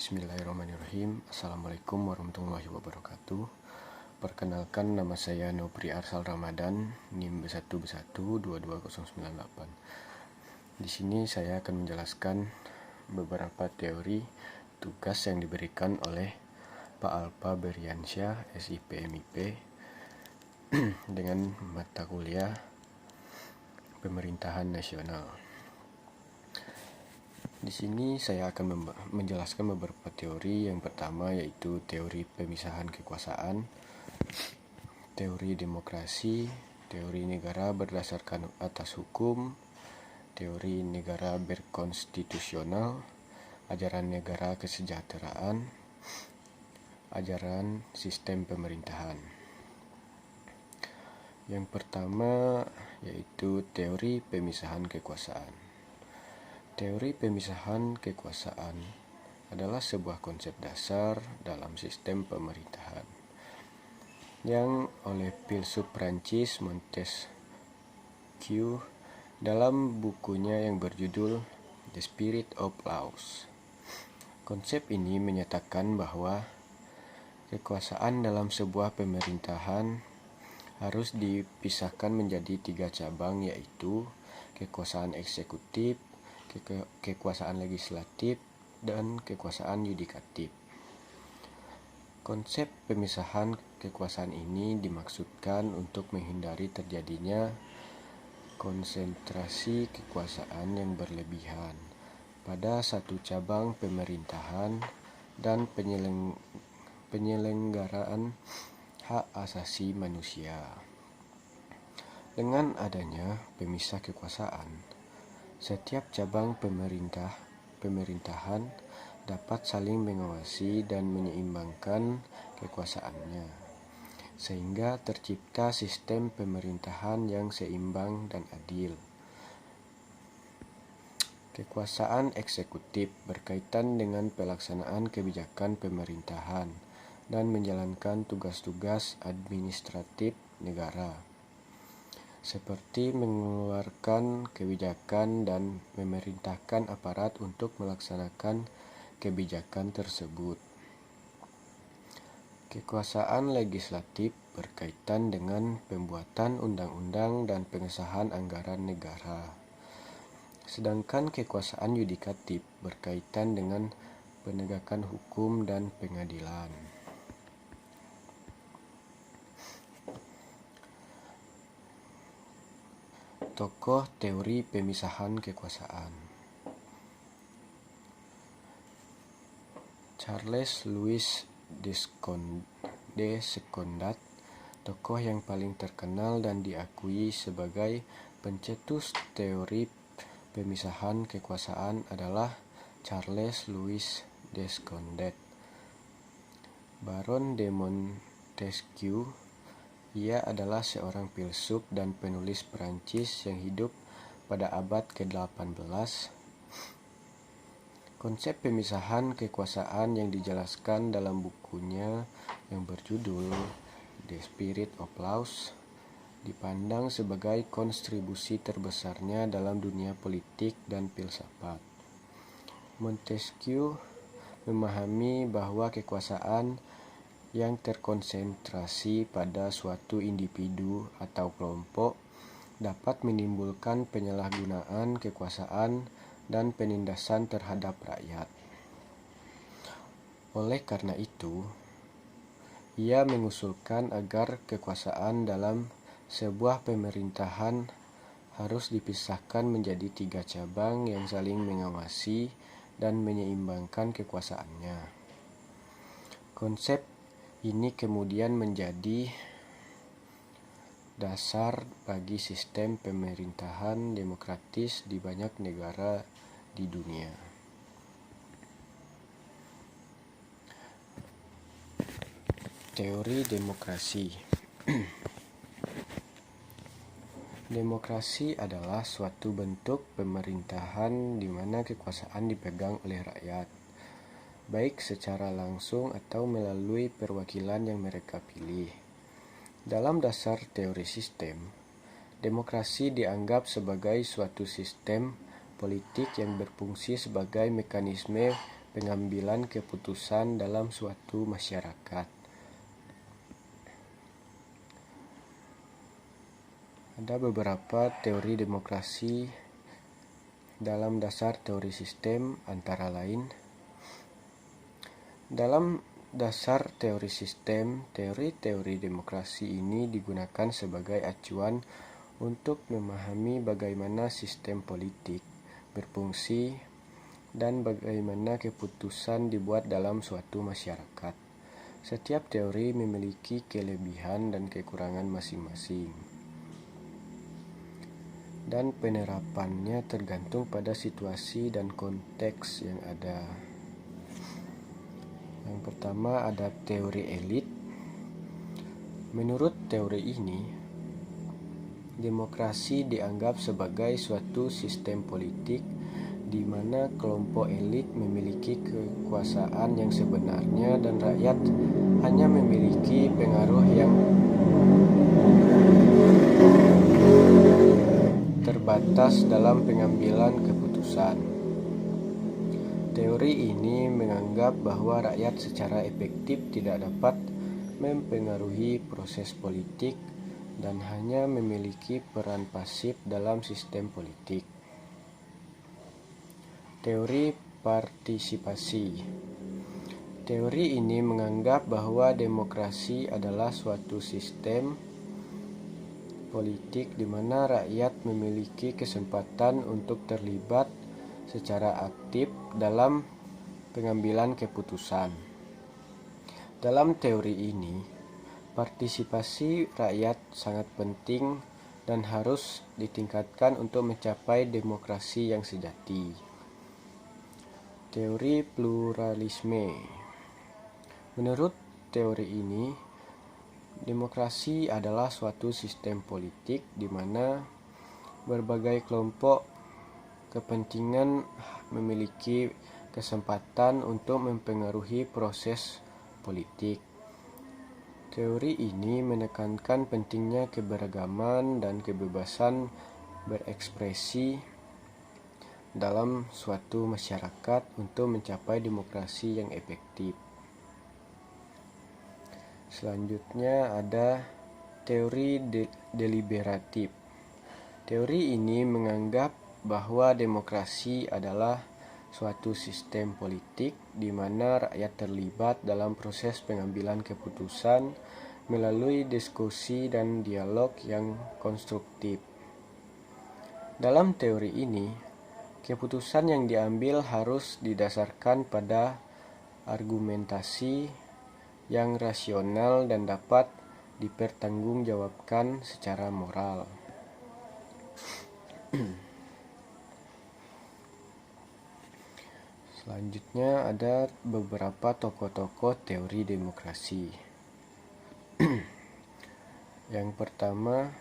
Bismillahirrahmanirrahim. Assalamualaikum warahmatullahi wabarakatuh. Perkenalkan, nama saya Nopri Arsal Ramadan, NIM B1B1222098. Di sini saya akan menjelaskan beberapa teori tugas yang diberikan oleh Pak Alpa Beriansyah, SIP MIP, dengan mata kuliah Pemerintahan Nasional. Di sini saya akan menjelaskan beberapa teori. Yang pertama yaitu teori pemisahan kekuasaan, teori demokrasi, teori negara berdasarkan atas hukum, teori negara berkonstitusional, ajaran negara kesejahteraan, ajaran sistem pemerintahan. Yang pertama yaitu teori pemisahan kekuasaan. Teori pemisahan kekuasaan adalah sebuah konsep dasar dalam sistem pemerintahan yang oleh filsuf Prancis Montesquieu dalam bukunya yang berjudul The Spirit of Laws. Konsep ini menyatakan bahwa kekuasaan dalam sebuah pemerintahan harus dipisahkan menjadi 3 cabang, yaitu kekuasaan eksekutif, kekuasaan legislatif, dan kekuasaan yudikatif. Konsep pemisahan kekuasaan ini dimaksudkan untuk menghindari terjadinya konsentrasi kekuasaan yang berlebihan pada satu cabang pemerintahan dan penyelenggaraan hak asasi manusia. Dengan adanya pemisah kekuasaan, setiap cabang pemerintahan dapat saling mengawasi dan menyeimbangkan kekuasaannya, sehingga tercipta sistem pemerintahan yang seimbang dan adil. Kekuasaan eksekutif berkaitan dengan pelaksanaan kebijakan pemerintahan dan menjalankan tugas-tugas administratif negara, seperti mengeluarkan kebijakan dan memerintahkan aparat untuk melaksanakan kebijakan tersebut. Kekuasaan legislatif berkaitan dengan pembuatan undang-undang dan pengesahan anggaran negara. Sedangkan kekuasaan yudikatif berkaitan dengan penegakan hukum dan pengadilan. Tokoh teori pemisahan kekuasaan. Charles Louis Descondat, tokoh yang paling terkenal dan diakui sebagai pencetus teori pemisahan kekuasaan adalah Charles Louis Descondat, Baron de Montesquieu. Ia adalah seorang filsuf dan penulis Perancis yang hidup pada abad ke-18. Konsep pemisahan kekuasaan yang dijelaskan dalam bukunya yang berjudul The Spirit of Laws dipandang sebagai kontribusi terbesarnya dalam dunia politik dan filsafat. Montesquieu memahami bahwa kekuasaan yang terkonsentrasi pada suatu individu atau kelompok dapat menimbulkan penyalahgunaan kekuasaan dan penindasan terhadap rakyat. Oleh karena itu, ia mengusulkan agar kekuasaan dalam sebuah pemerintahan harus dipisahkan menjadi 3 cabang yang saling mengawasi dan menyeimbangkan kekuasaannya. Konsep ini kemudian menjadi dasar bagi sistem pemerintahan demokratis di banyak negara di dunia. Teori demokrasi. Demokrasi adalah suatu bentuk pemerintahan di mana kekuasaan dipegang oleh rakyat, baik secara langsung atau melalui perwakilan yang mereka pilih. Dalam dasar teori sistem, demokrasi dianggap sebagai suatu sistem politik yang berfungsi sebagai mekanisme pengambilan keputusan dalam suatu masyarakat. Ada beberapa teori demokrasi dalam dasar teori sistem, antara lain: dalam dasar teori sistem, teori-teori demokrasi ini digunakan sebagai acuan untuk memahami bagaimana sistem politik berfungsi dan bagaimana keputusan dibuat dalam suatu masyarakat. Setiap teori memiliki kelebihan dan kekurangan masing-masing, dan penerapannya tergantung pada situasi dan konteks yang ada. Yang pertama ada teori elit. Menurut teori ini, demokrasi dianggap sebagai suatu sistem politik di mana kelompok elit memiliki kekuasaan yang sebenarnya dan rakyat hanya memiliki pengaruh yang terbatas dalam pengambilan keputusan. Teori ini menganggap bahwa rakyat secara efektif tidak dapat mempengaruhi proses politik dan hanya memiliki peran pasif dalam sistem politik. Teori partisipasi. Teori ini menganggap bahwa demokrasi adalah suatu sistem politik di mana rakyat memiliki kesempatan untuk terlibat secara aktif dalam pengambilan keputusan. Dalam teori ini, partisipasi rakyat sangat penting dan harus ditingkatkan untuk mencapai demokrasi yang sejati. Teori pluralisme. Menurut teori ini, demokrasi adalah suatu sistem politik di mana berbagai kelompok kepentingan memiliki kesempatan untuk mempengaruhi proses politik. Teori ini menekankan pentingnya keberagaman dan kebebasan berekspresi dalam suatu masyarakat untuk mencapai demokrasi yang efektif. Selanjutnya ada teori deliberatif. Teori ini menganggap bahwa demokrasi adalah suatu sistem politik di mana rakyat terlibat dalam proses pengambilan keputusan melalui diskusi dan dialog yang konstruktif. Dalam teori ini, keputusan yang diambil harus didasarkan pada argumentasi yang rasional dan dapat dipertanggungjawabkan secara moral. Selanjutnya ada beberapa tokoh-tokoh teori demokrasi. Yang pertama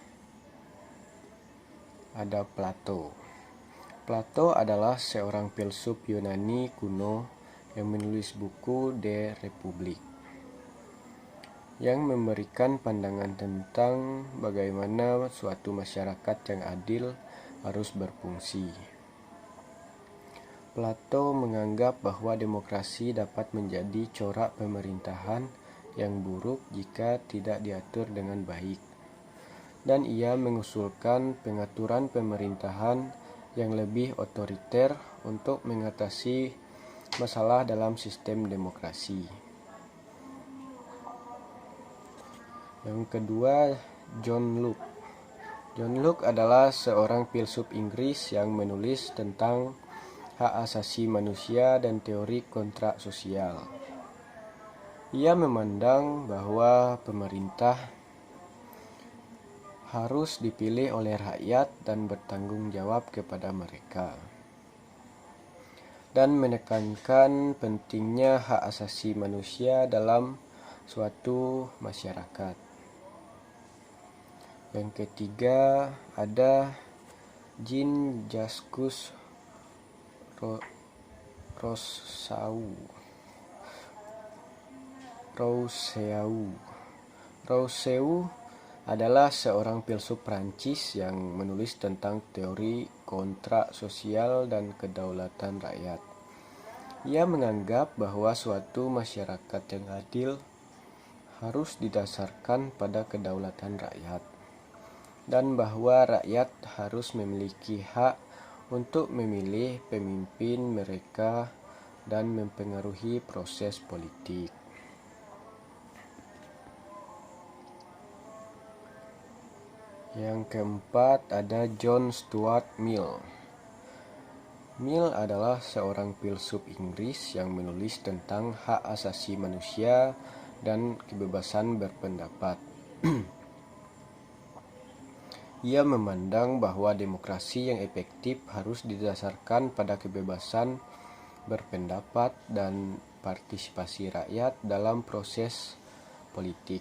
ada Plato. Plato adalah seorang filsuf Yunani kuno yang menulis buku De Republik, yang memberikan pandangan tentang bagaimana suatu masyarakat yang adil harus berfungsi. Plato menganggap bahwa demokrasi dapat menjadi corak pemerintahan yang buruk jika tidak diatur dengan baik, dan ia mengusulkan pengaturan pemerintahan yang lebih otoriter untuk mengatasi masalah dalam sistem demokrasi. Yang kedua, John Locke. John Locke adalah seorang filsuf Inggris yang menulis tentang hak asasi manusia dan teori kontrak sosial. Ia memandang bahwa pemerintah harus dipilih oleh rakyat dan bertanggung jawab kepada mereka, dan menekankan pentingnya hak asasi manusia dalam suatu masyarakat. Yang ketiga ada Jean-Jacques Rousseau adalah seorang filsuf Prancis yang menulis tentang teori kontrak sosial dan kedaulatan rakyat. Ia menganggap bahwa suatu masyarakat yang adil harus didasarkan pada kedaulatan rakyat, dan bahwa rakyat harus memiliki hak untuk memilih pemimpin mereka dan mempengaruhi proses politik. Yang keempat ada John Stuart Mill. Mill adalah seorang filsuf Inggris yang menulis tentang hak asasi manusia dan kebebasan berpendapat. Ia memandang bahwa demokrasi yang efektif harus didasarkan pada kebebasan berpendapat dan partisipasi rakyat dalam proses politik.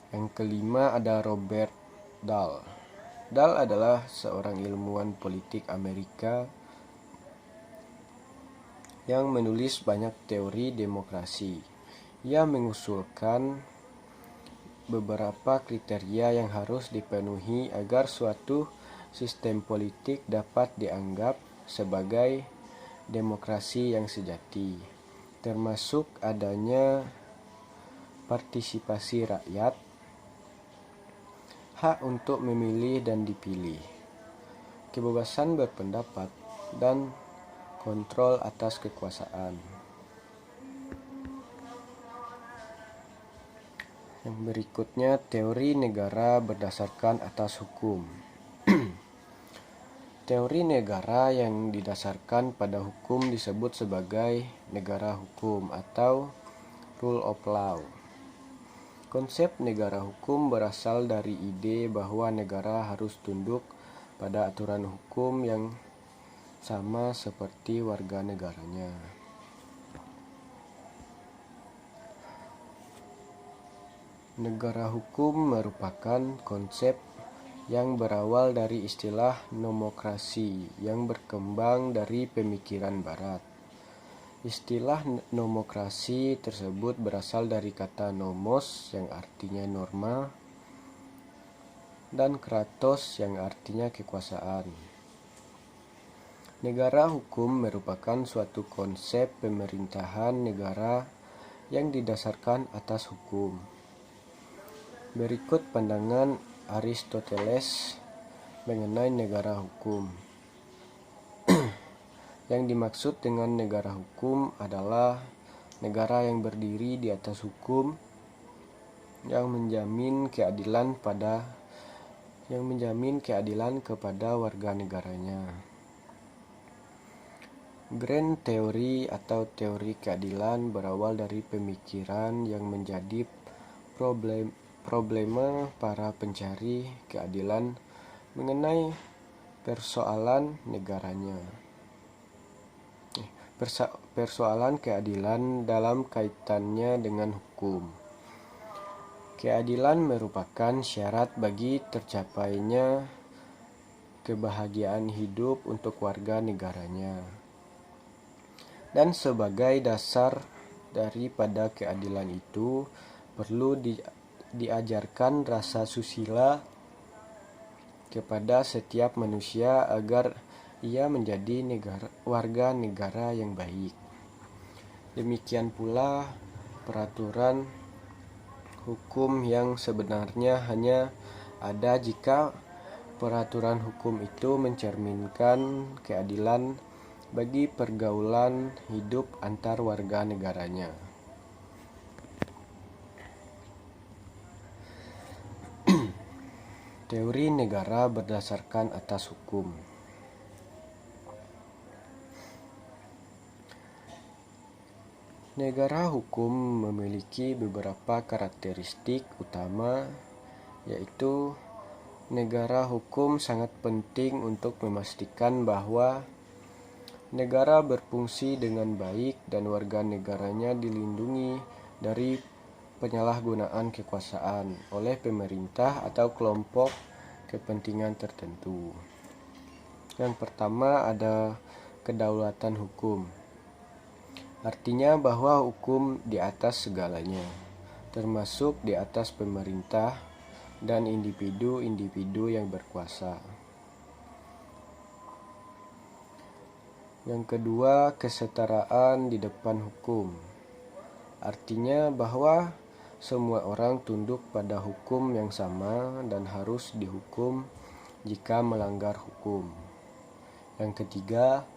Yang kelima ada Robert Dahl. Dahl adalah seorang ilmuwan politik Amerika yang menulis banyak teori demokrasi. Ia mengusulkan beberapa kriteria yang harus dipenuhi agar suatu sistem politik dapat dianggap sebagai demokrasi yang sejati, termasuk adanya partisipasi rakyat, hak untuk memilih dan dipilih, kebebasan berpendapat, dan kontrol atas kekuasaan. Yang berikutnya, teori negara berdasarkan atas hukum. Teori negara yang didasarkan pada hukum disebut sebagai negara hukum atau rule of law. Konsep negara hukum berasal dari ide bahwa negara harus tunduk pada aturan hukum yang sama seperti warga negaranya. Negara hukum merupakan konsep yang berawal dari istilah nomokrasi yang berkembang dari pemikiran Barat. Istilah nomokrasi tersebut berasal dari kata nomos yang artinya norma dan kratos yang artinya kekuasaan. Negara hukum merupakan suatu konsep pemerintahan negara yang didasarkan atas hukum. Berikut pandangan Aristoteles mengenai negara hukum. Yang dimaksud dengan negara hukum adalah negara yang berdiri di atas hukum, yang menjamin keadilan kepada warga negaranya. Grand teori atau teori keadilan berawal dari pemikiran yang menjadi problema para pencari keadilan mengenai persoalan keadilan dalam kaitannya dengan hukum. Keadilan merupakan syarat bagi tercapainya kebahagiaan hidup untuk warga negaranya. Dan sebagai dasar daripada keadilan itu, perlu diajarkan rasa susila kepada setiap manusia agar ia menjadi warga negara yang baik. Demikian pula peraturan hukum yang sebenarnya hanya ada jika peraturan hukum itu mencerminkan keadilan bagi pergaulan hidup antar warga negaranya. Teori negara berdasarkan atas hukum. Negara hukum memiliki beberapa karakteristik utama, yaitu negara hukum sangat penting untuk memastikan bahwa negara berfungsi dengan baik dan warga negaranya dilindungi dari penyalahgunaan kekuasaan oleh pemerintah atau kelompok kepentingan tertentu. Yang pertama ada kedaulatan hukum. Artinya bahwa hukum di atas segalanya, termasuk di atas pemerintah dan individu-individu yang berkuasa. Yang kedua, kesetaraan di depan hukum. Artinya bahwa semua orang tunduk pada hukum yang sama dan harus dihukum jika melanggar hukum. Yang ketiga,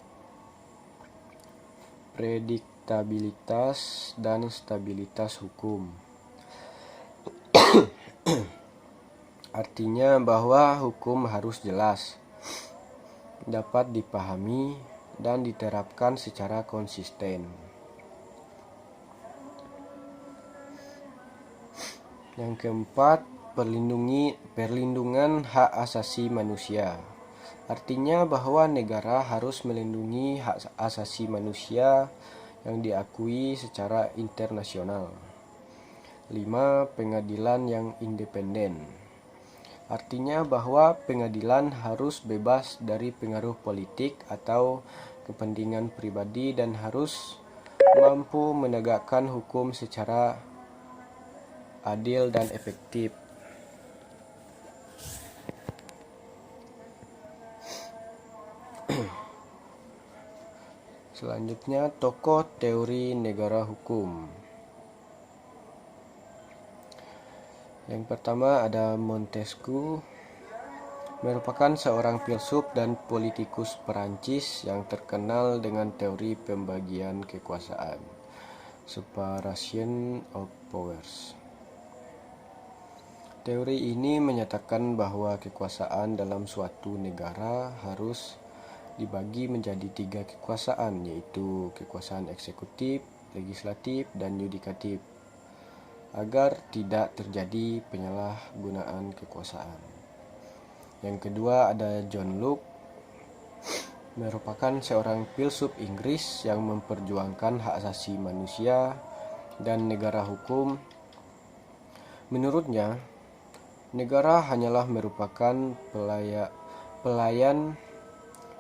prediktabilitas dan stabilitas hukum. Artinya bahwa hukum harus jelas, dapat dipahami, dan diterapkan secara konsisten. Yang keempat, perlindungan hak asasi manusia. Artinya bahwa negara harus melindungi hak asasi manusia yang diakui secara internasional. 5. Pengadilan yang independen. Artinya bahwa pengadilan harus bebas dari pengaruh politik atau kepentingan pribadi dan harus mampu menegakkan hukum secara adil dan efektif. Selanjutnya, tokoh teori negara hukum. Yang pertama ada Montesquieu, merupakan seorang filsuf dan politikus Perancis yang terkenal dengan teori pembagian kekuasaan, separation of powers. Teori ini menyatakan bahwa kekuasaan dalam suatu negara harus dibagi menjadi 3 kekuasaan, yaitu kekuasaan eksekutif, legislatif, dan yudikatif, agar tidak terjadi penyalahgunaan kekuasaan. Yang kedua ada John Locke, merupakan seorang filsuf Inggris yang memperjuangkan hak asasi manusia dan negara hukum. Menurutnya, negara hanyalah merupakan pelayan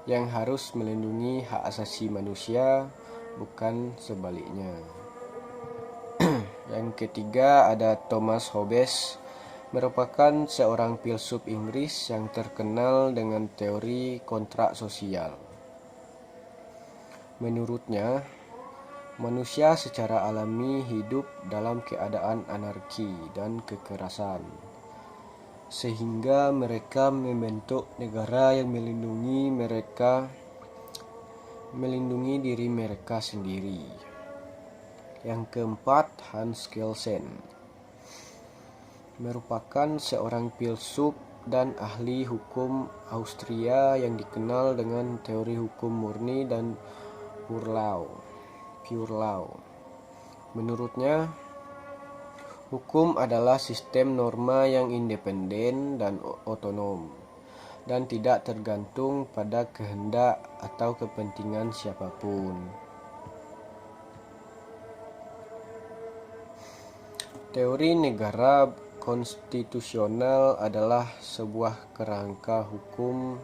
yang harus melindungi hak asasi manusia, bukan sebaliknya. Yang ketiga ada Thomas Hobbes, merupakan seorang filsuf Inggris yang terkenal dengan teori kontrak sosial. Menurutnya, manusia secara alami hidup dalam keadaan anarki dan kekerasan, sehingga mereka membentuk negara yang melindungi diri mereka sendiri. Yang keempat, Hans Kelsen, merupakan seorang filsuf dan ahli hukum Austria yang dikenal dengan teori hukum murni dan pure law. Menurutnya, hukum adalah sistem norma yang independen dan otonom, dan tidak tergantung pada kehendak atau kepentingan siapapun. Teori negara konstitusional adalah sebuah kerangka hukum.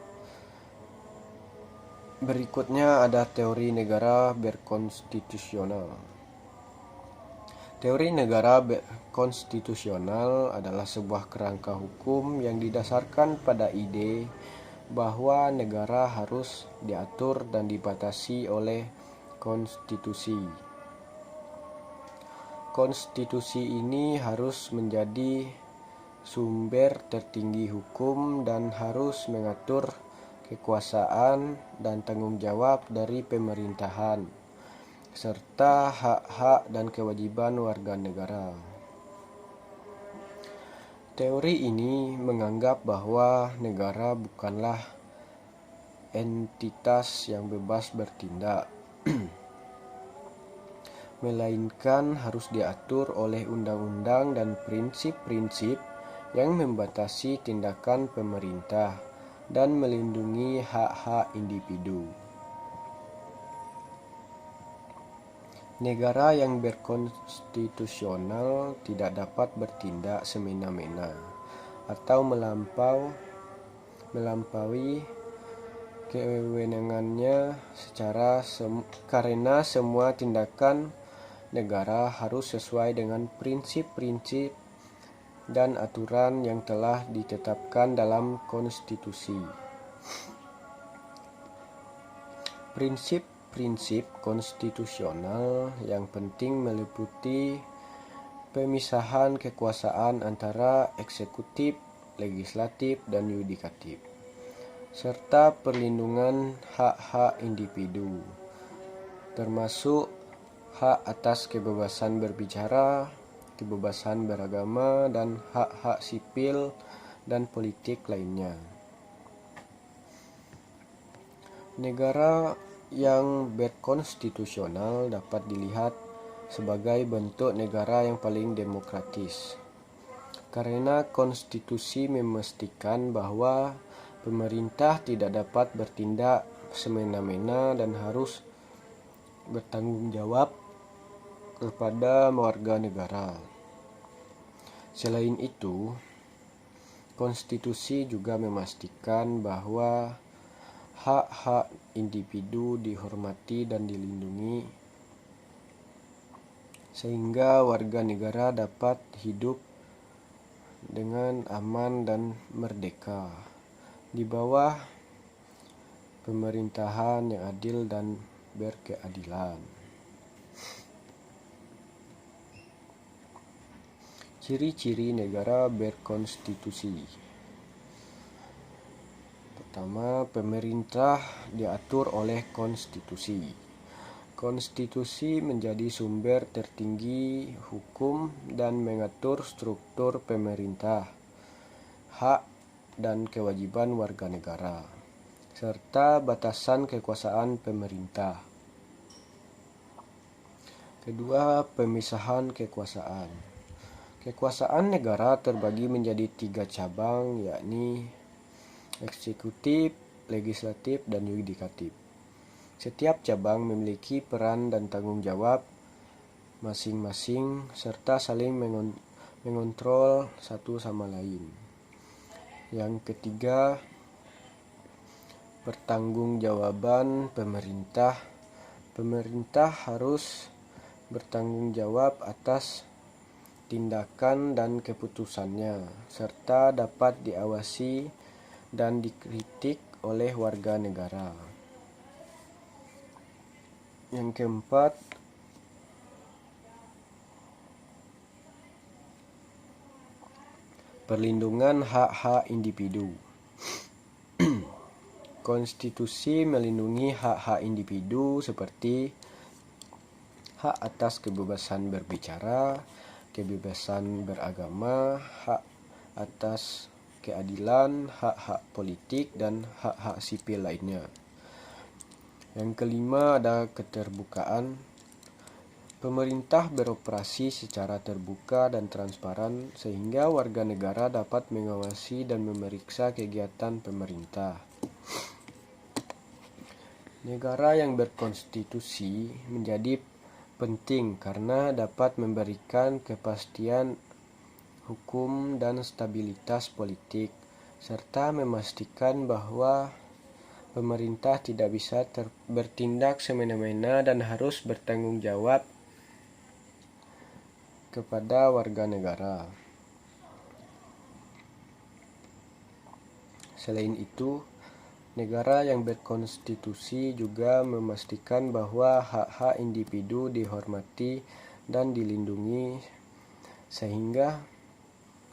Berikutnya ada teori negara berkonstitusional. Teori negara konstitusional adalah sebuah kerangka hukum yang didasarkan pada ide bahwa negara harus diatur dan dibatasi oleh konstitusi. Konstitusi ini harus menjadi sumber tertinggi hukum dan harus mengatur kekuasaan dan tanggung jawab dari pemerintahan, serta hak-hak dan kewajiban warga negara. Teori ini menganggap bahwa negara bukanlah entitas yang bebas bertindak, melainkan harus diatur oleh undang-undang dan prinsip-prinsip yang membatasi tindakan pemerintah dan melindungi hak-hak individu. Negara yang berkonstitusional tidak dapat bertindak semena-mena atau melampaui kewenangannya karena semua tindakan negara harus sesuai dengan prinsip-prinsip dan aturan yang telah ditetapkan dalam konstitusi. Prinsip prinsip konstitusional yang penting meliputi pemisahan kekuasaan antara eksekutif, legislatif, dan yudikatif, serta perlindungan hak-hak individu, termasuk hak atas kebebasan berbicara, kebebasan beragama, dan hak-hak sipil dan politik lainnya. Negara yang berkonstitusional dapat dilihat sebagai bentuk negara yang paling demokratis, karena konstitusi memastikan bahwa pemerintah tidak dapat bertindak semena-mena dan harus bertanggung jawab kepada warga negara. Selain itu, konstitusi juga memastikan bahwa hak-hak individu dihormati dan dilindungi, sehingga warga negara dapat hidup dengan aman dan merdeka di bawah pemerintahan yang adil dan berkeadilan. Ciri-ciri negara berkonstitusi. Pertama, pemerintah diatur oleh konstitusi. Konstitusi menjadi sumber tertinggi hukum dan mengatur struktur pemerintah, hak dan kewajiban warga negara, serta batasan kekuasaan pemerintah. Kedua, pemisahan kekuasaan. Kekuasaan negara terbagi menjadi 3 cabang, yakni eksekutif, legislatif, dan yudikatif. Setiap cabang memiliki peran dan tanggung jawab masing-masing serta saling mengontrol satu sama lain. Yang ketiga, pertanggungjawaban pemerintah. Pemerintah harus bertanggung jawab atas tindakan dan keputusannya, serta dapat diawasi dan dikritik oleh warga negara. Yang keempat, perlindungan hak-hak individu. Konstitusi melindungi hak-hak individu seperti hak atas kebebasan berbicara, kebebasan beragama, hak atas keadilan, hak-hak politik, dan hak-hak sipil lainnya. Yang kelima, ada keterbukaan. Pemerintah beroperasi secara terbuka dan transparan sehingga warga negara dapat mengawasi dan memeriksa kegiatan pemerintah. Negara yang berkonstitusi menjadi penting karena dapat memberikan kepastian hukum dan stabilitas politik, serta memastikan bahwa pemerintah tidak bisa bertindak semena-mena dan harus bertanggung jawab kepada warga negara. Selain itu, negara yang berkonstitusi juga memastikan bahwa hak-hak individu dihormati dan dilindungi, sehingga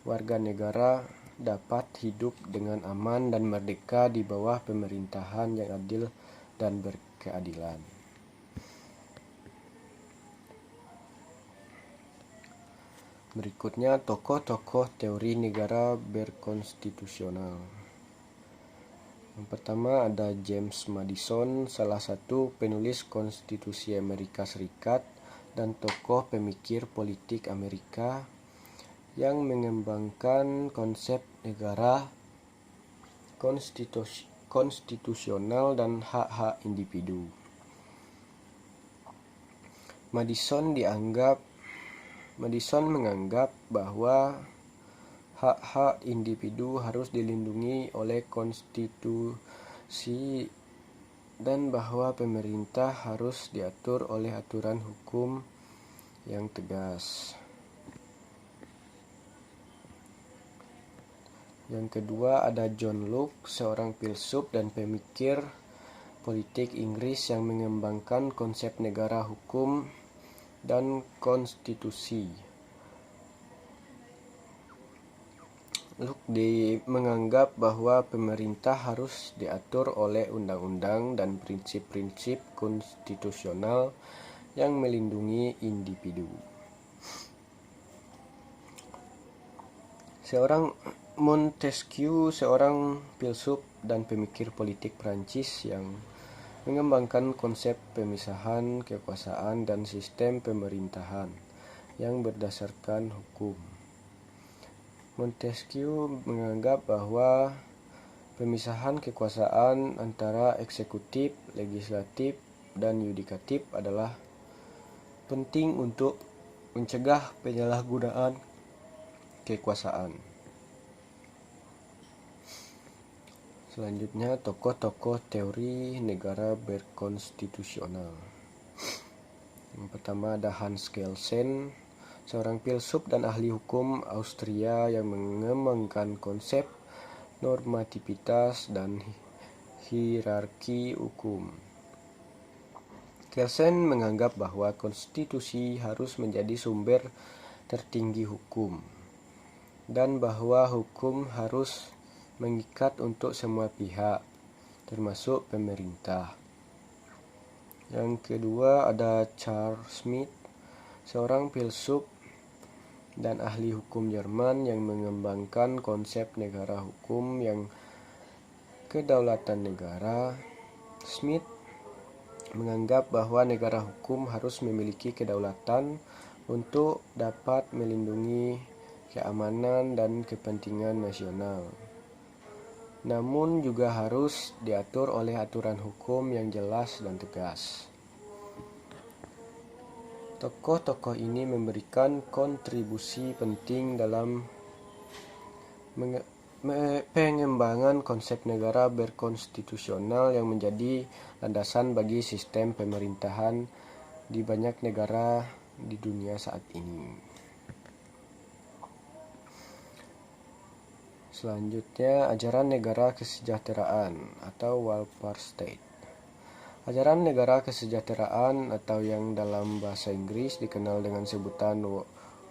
warga negara dapat hidup dengan aman dan merdeka di bawah pemerintahan yang adil dan berkeadilan. Berikutnya, tokoh-tokoh teori negara berkonstitusional. Yang pertama ada James Madison, salah satu penulis konstitusi Amerika Serikat dan tokoh pemikir politik Amerika yang mengembangkan konsep negara konstitusional dan hak-hak individu. Madison menganggap bahwa hak-hak individu harus dilindungi oleh konstitusi dan bahwa pemerintah harus diatur oleh aturan hukum yang tegas. Yang kedua ada John Locke, seorang filsuf dan pemikir politik Inggris yang mengembangkan konsep negara hukum dan konstitusi. Locke menganggap bahwa pemerintah harus diatur oleh undang-undang dan prinsip-prinsip konstitusional yang melindungi individu. Montesquieu, seorang filsuf dan pemikir politik Prancis yang mengembangkan konsep pemisahan kekuasaan dan sistem pemerintahan yang berdasarkan hukum. Montesquieu menganggap bahwa pemisahan kekuasaan antara eksekutif, legislatif, dan yudikatif adalah penting untuk mencegah penyalahgunaan kekuasaan. Selanjutnya, tokoh-tokoh teori negara berkonstitusional. Yang pertama ada Hans Kelsen, seorang filsuf dan ahli hukum Austria yang mengembangkan konsep normativitas dan hierarki hukum. Kelsen menganggap bahwa konstitusi harus menjadi sumber tertinggi hukum, dan bahwa hukum harus mengikat untuk semua pihak, termasuk pemerintah. Yang kedua ada Charles Smith, seorang filsuf dan ahli hukum Jerman yang mengembangkan konsep negara hukum yang kedaulatan negara. Smith menganggap bahwa negara hukum harus memiliki kedaulatan untuk dapat melindungi keamanan dan kepentingan nasional, namun juga harus diatur oleh aturan hukum yang jelas dan tegas. Tokoh-tokoh ini memberikan kontribusi penting dalam pengembangan konsep negara berkonstitusional yang menjadi landasan bagi sistem pemerintahan di banyak negara di dunia saat ini. Selanjutnya, ajaran negara kesejahteraan atau welfare state. Ajaran negara kesejahteraan atau yang dalam bahasa Inggris dikenal dengan sebutan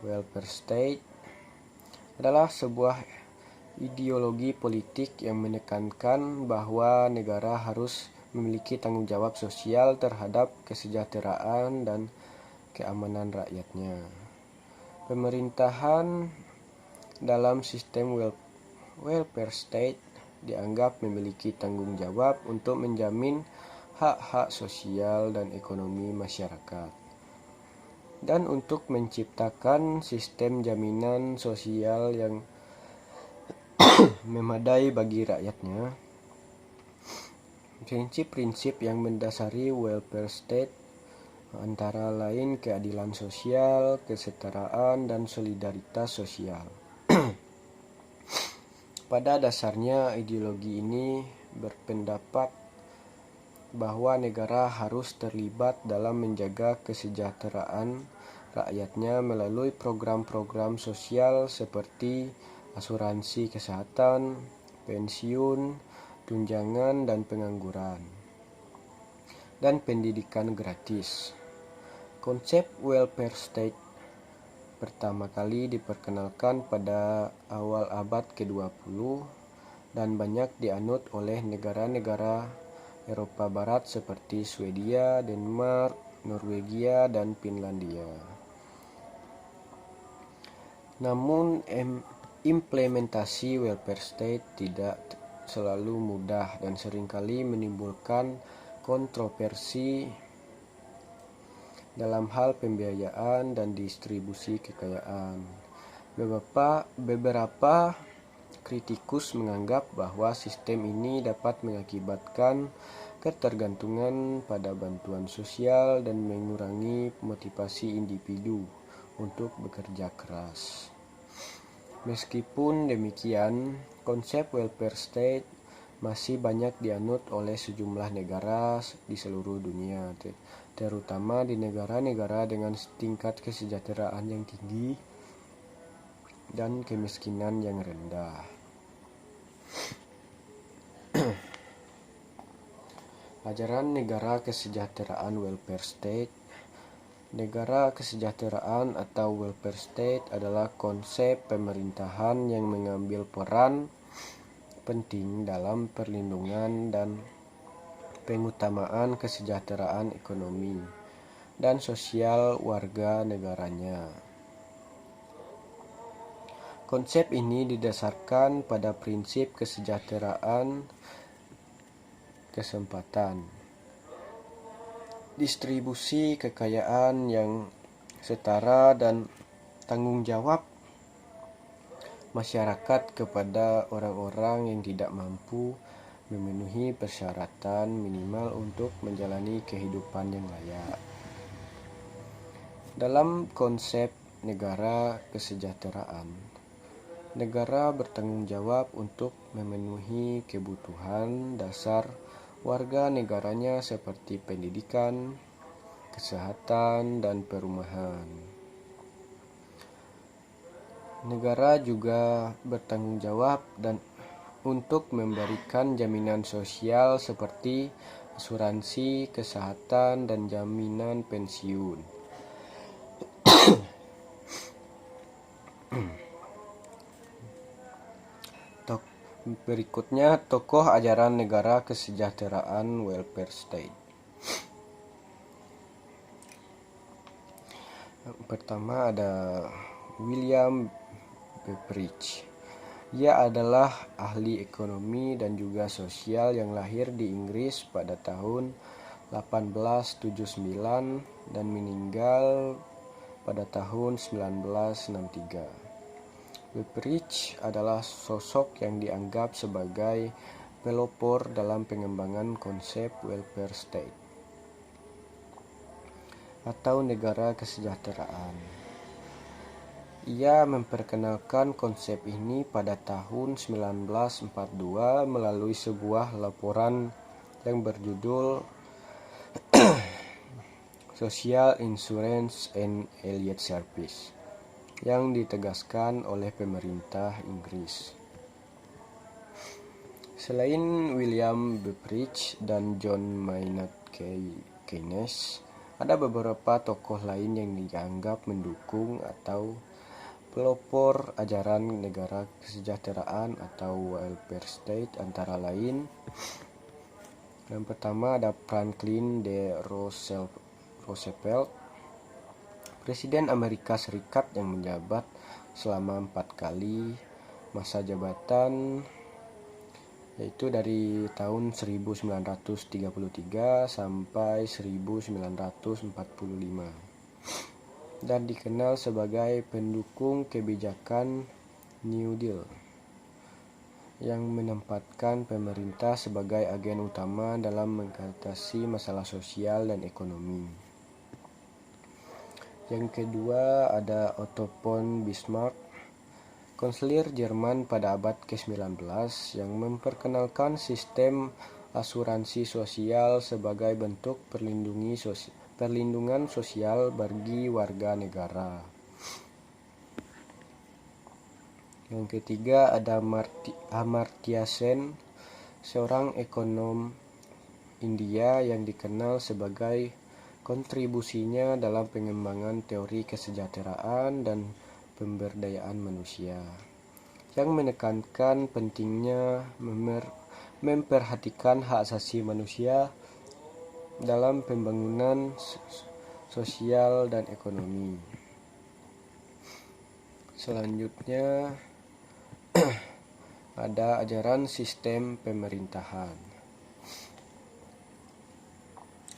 welfare state adalah sebuah ideologi politik yang menekankan bahwa negara harus memiliki tanggung jawab sosial terhadap kesejahteraan dan keamanan rakyatnya. Pemerintahan dalam sistem welfare state dianggap memiliki tanggung jawab untuk menjamin hak-hak sosial dan ekonomi masyarakat, dan untuk menciptakan sistem jaminan sosial yang memadai bagi rakyatnya. Prinsip-prinsip yang mendasari welfare state antara lain keadilan sosial, kesetaraan, dan solidaritas sosial. Pada dasarnya, ideologi ini berpendapat bahwa negara harus terlibat dalam menjaga kesejahteraan rakyatnya melalui program-program sosial seperti asuransi kesehatan, pensiun, tunjangan dan pengangguran, dan pendidikan gratis. Konsep welfare state pertama kali diperkenalkan pada awal abad ke-20 dan banyak dianut oleh negara-negara Eropa Barat seperti Swedia, Denmark, Norwegia, dan Finlandia. Namun, implementasi welfare state tidak selalu mudah dan seringkali menimbulkan kontroversi dalam hal pembiayaan dan distribusi kekayaan. Beberapa kritikus menganggap bahwa sistem ini dapat mengakibatkan ketergantungan pada bantuan sosial dan mengurangi motivasi individu untuk bekerja keras. Meskipun demikian, konsep welfare state masih banyak dianut oleh sejumlah negara di seluruh dunia, terutama di negara-negara dengan tingkat kesejahteraan yang tinggi dan kemiskinan yang rendah. Ajaran negara kesejahteraan welfare state. Negara kesejahteraan atau welfare state adalah konsep pemerintahan yang mengambil peran penting dalam perlindungan dan pengutamaan kesejahteraan ekonomi dan sosial warga negaranya. Konsep ini didasarkan pada prinsip kesejahteraan kesempatan, distribusi kekayaan yang setara, dan tanggung jawab masyarakat kepada orang-orang yang tidak mampu memenuhi persyaratan minimal untuk menjalani kehidupan yang layak. Dalam konsep negara kesejahteraan, negara bertanggung jawab untuk memenuhi kebutuhan dasar warga negaranya seperti pendidikan, kesehatan, dan perumahan. Negara juga bertanggung jawab untuk memberikan jaminan sosial seperti asuransi kesehatan dan jaminan pensiun. Berikutnya, tokoh ajaran negara kesejahteraan welfare state. Pertama ada William Beveridge. Ia adalah ahli ekonomi dan juga sosial yang lahir di Inggris pada tahun 1879 dan meninggal pada tahun 1963. Beveridge adalah sosok yang dianggap sebagai pelopor dalam pengembangan konsep welfare state atau negara kesejahteraan. Ia memperkenalkan konsep ini pada tahun 1942 melalui sebuah laporan yang berjudul Social Insurance and Allied Service yang ditegaskan oleh pemerintah Inggris. Selain William Beveridge dan John Maynard Keynes, ada beberapa tokoh lain yang dianggap mendukung atau pelopor ajaran negara kesejahteraan atau welfare state, antara lain yang pertama ada Franklin D. Roosevelt, Presiden Amerika Serikat yang menjabat selama 4 kali masa jabatan, yaitu dari tahun 1933 sampai 1945, dan dikenal sebagai pendukung kebijakan New Deal yang menempatkan pemerintah sebagai agen utama dalam mengatasi masalah sosial dan ekonomi. Yang kedua ada Otto von Bismarck, kanselir Jerman pada abad ke-19 yang memperkenalkan sistem asuransi sosial sebagai bentuk perlindungan sosial bagi warga negara. Yang ketiga ada Amartya Sen, seorang ekonom India yang dikenal sebagai kontribusinya dalam pengembangan teori kesejahteraan dan pemberdayaan manusia, yang menekankan pentingnya memperhatikan hak asasi manusia dalam pembangunan sosial dan ekonomi. Selanjutnya ada ajaran sistem pemerintahan.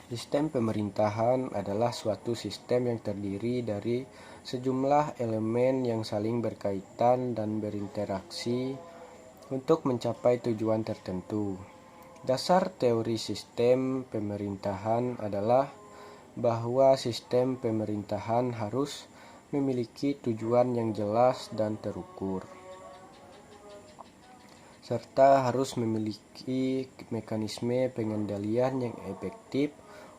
Sistem pemerintahan adalah suatu sistem yang terdiri dari sejumlah elemen yang saling berkaitan dan berinteraksi untuk mencapai tujuan tertentu. Dasar teori sistem pemerintahan adalah bahwa sistem pemerintahan harus memiliki tujuan yang jelas dan terukur, serta harus memiliki mekanisme pengendalian yang efektif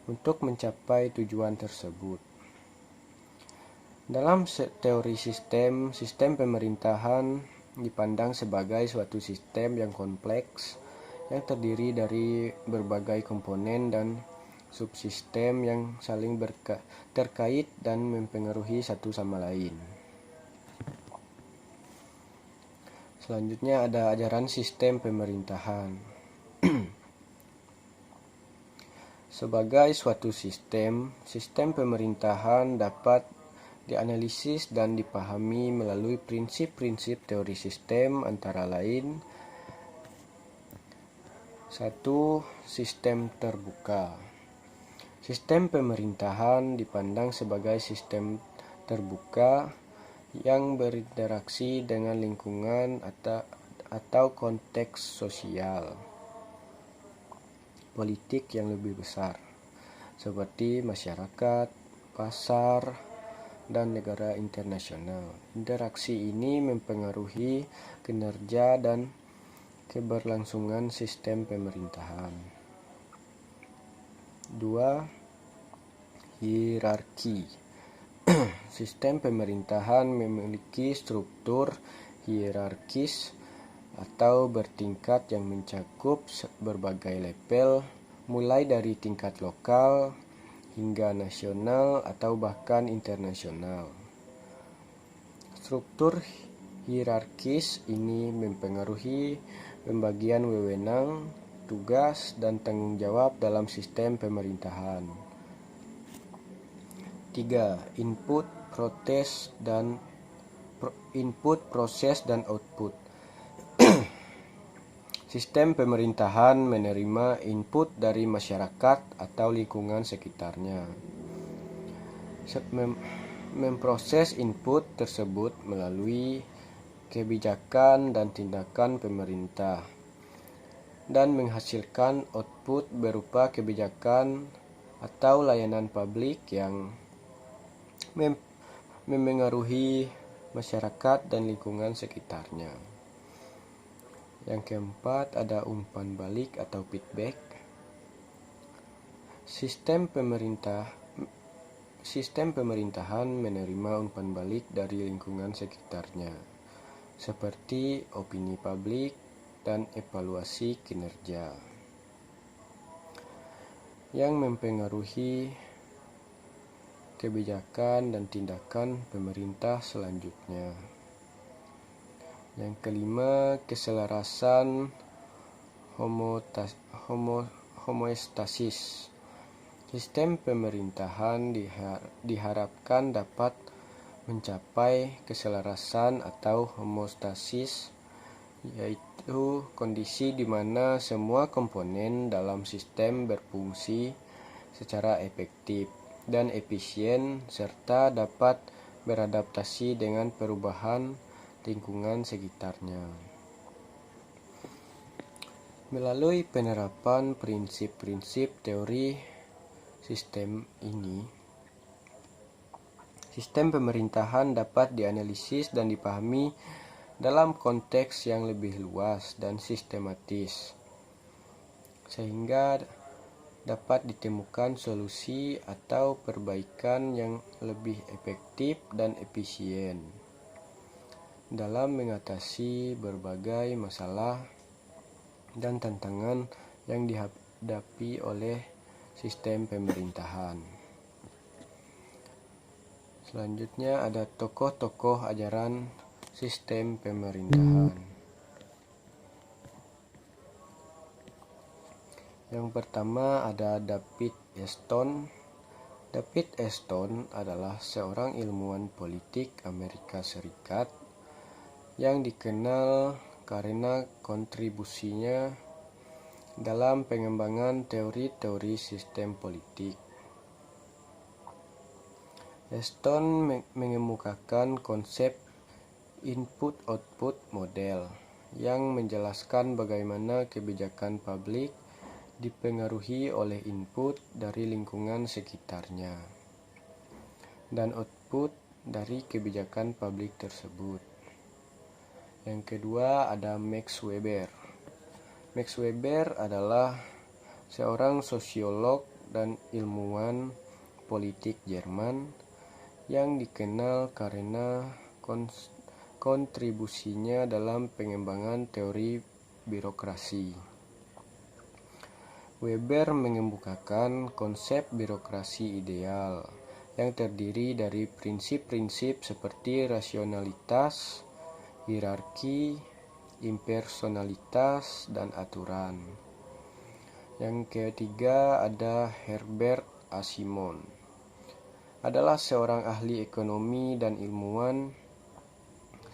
untuk mencapai tujuan tersebut. Dalam teori sistem pemerintahan dipandang sebagai suatu sistem yang kompleks yang terdiri dari berbagai komponen dan subsistem yang saling terkait dan mempengaruhi satu sama lain. Selanjutnya ada ajaran sistem pemerintahan. Sebagai suatu sistem pemerintahan dapat dianalisis dan dipahami melalui prinsip-prinsip teori sistem antara lain: 1. Sistem terbuka. Sistem pemerintahan dipandang sebagai sistem terbuka yang berinteraksi dengan lingkungan atau konteks sosial politik yang lebih besar, seperti masyarakat, pasar, dan negara internasional. Interaksi ini mempengaruhi kinerja dan keberlangsungan sistem pemerintahan. 2. Hierarki. Sistem pemerintahan memiliki struktur hierarkis atau bertingkat yang mencakup berbagai level, mulai dari tingkat lokal hingga nasional atau bahkan internasional. Struktur hierarkis ini mempengaruhi pembagian wewenang, tugas, dan tanggung jawab dalam sistem pemerintahan. 3. Input, proses, dan output. Sistem pemerintahan menerima input dari masyarakat atau lingkungan sekitarnya. Memproses input tersebut melalui kebijakan dan tindakan pemerintah, dan menghasilkan output berupa kebijakan atau layanan publik yang memengaruhi masyarakat dan lingkungan sekitarnya. Yang keempat ada umpan balik atau feedback. Sistem pemerintahan menerima umpan balik dari lingkungan sekitarnya, seperti opini publik dan evaluasi kinerja, yang mempengaruhi kebijakan dan tindakan pemerintah selanjutnya. Yang kelima, keselarasan homeostasis. Sistem pemerintahan diharapkan dapat mencapai keselarasan atau homeostasis, yaitu kondisi di mana semua komponen dalam sistem berfungsi secara efektif dan efisien serta dapat beradaptasi dengan perubahan lingkungan sekitarnya. Melalui penerapan prinsip-prinsip teori sistem ini, sistem pemerintahan dapat dianalisis dan dipahami dalam konteks yang lebih luas dan sistematis, sehingga dapat ditemukan solusi atau perbaikan yang lebih efektif dan efisien dalam mengatasi berbagai masalah dan tantangan yang dihadapi oleh sistem pemerintahan. Selanjutnya ada tokoh-tokoh ajaran sistem pemerintahan. Yang pertama ada David Easton. David Easton adalah seorang ilmuwan politik Amerika Serikat yang dikenal karena kontribusinya dalam pengembangan teori-teori sistem politik. Easton mengemukakan konsep input-output model yang menjelaskan bagaimana kebijakan publik dipengaruhi oleh input dari lingkungan sekitarnya dan output dari kebijakan publik tersebut. Yang kedua ada Max Weber. Max Weber adalah seorang sosiolog dan ilmuwan politik Jerman yang dikenal karena kontribusinya dalam pengembangan teori birokrasi. Weber mengemukakan konsep birokrasi ideal yang terdiri dari prinsip-prinsip seperti rasionalitas, hierarki, impersonalitas, dan aturan. Yang ketiga ada Herbert Asimov. Adalah seorang ahli ekonomi dan ilmuwan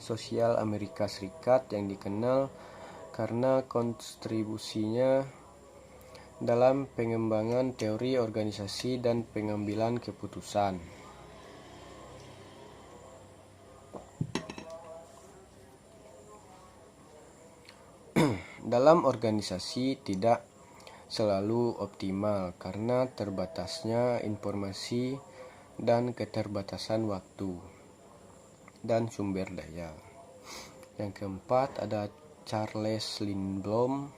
sosial Amerika Serikat yang dikenal karena kontribusinya dalam pengembangan teori organisasi dan pengambilan keputusan. Dalam organisasi tidak selalu optimal karena terbatasnya informasi dan keterbatasan waktu dan sumber daya. Yang keempat ada Charles Lindblom.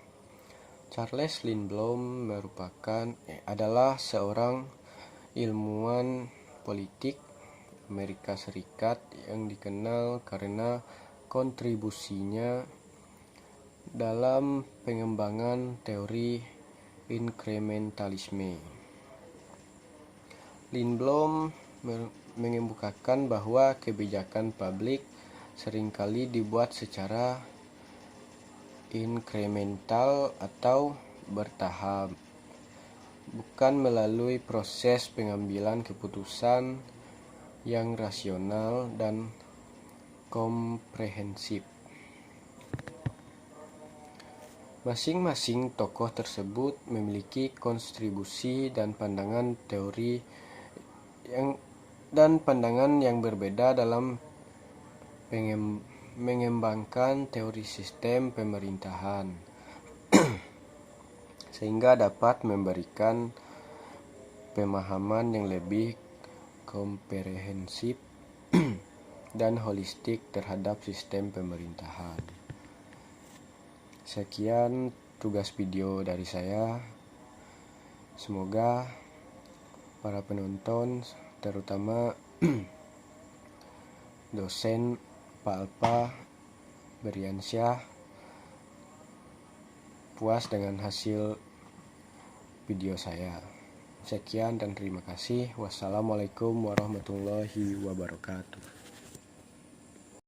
Charles Lindblom adalah seorang ilmuwan politik Amerika Serikat yang dikenal karena kontribusinya dalam pengembangan teori inkrementalisme. Lindblom mengemukakan bahwa kebijakan publik seringkali dibuat secara inkremental atau bertahap, bukan melalui proses pengambilan keputusan yang rasional dan komprehensif. Masing-masing tokoh tersebut memiliki kontribusi dan pandangan yang berbeda dalam mengembangkan teori sistem pemerintahan, sehingga dapat memberikan pemahaman yang lebih komprehensif dan holistik terhadap sistem pemerintahan. Sekian tugas video dari saya. Semoga para penonton, terutama dosen Pak Alpa Beriansyah, puas dengan hasil video saya. Sekian dan terima kasih. Wassalamualaikum warahmatullahi wabarakatuh.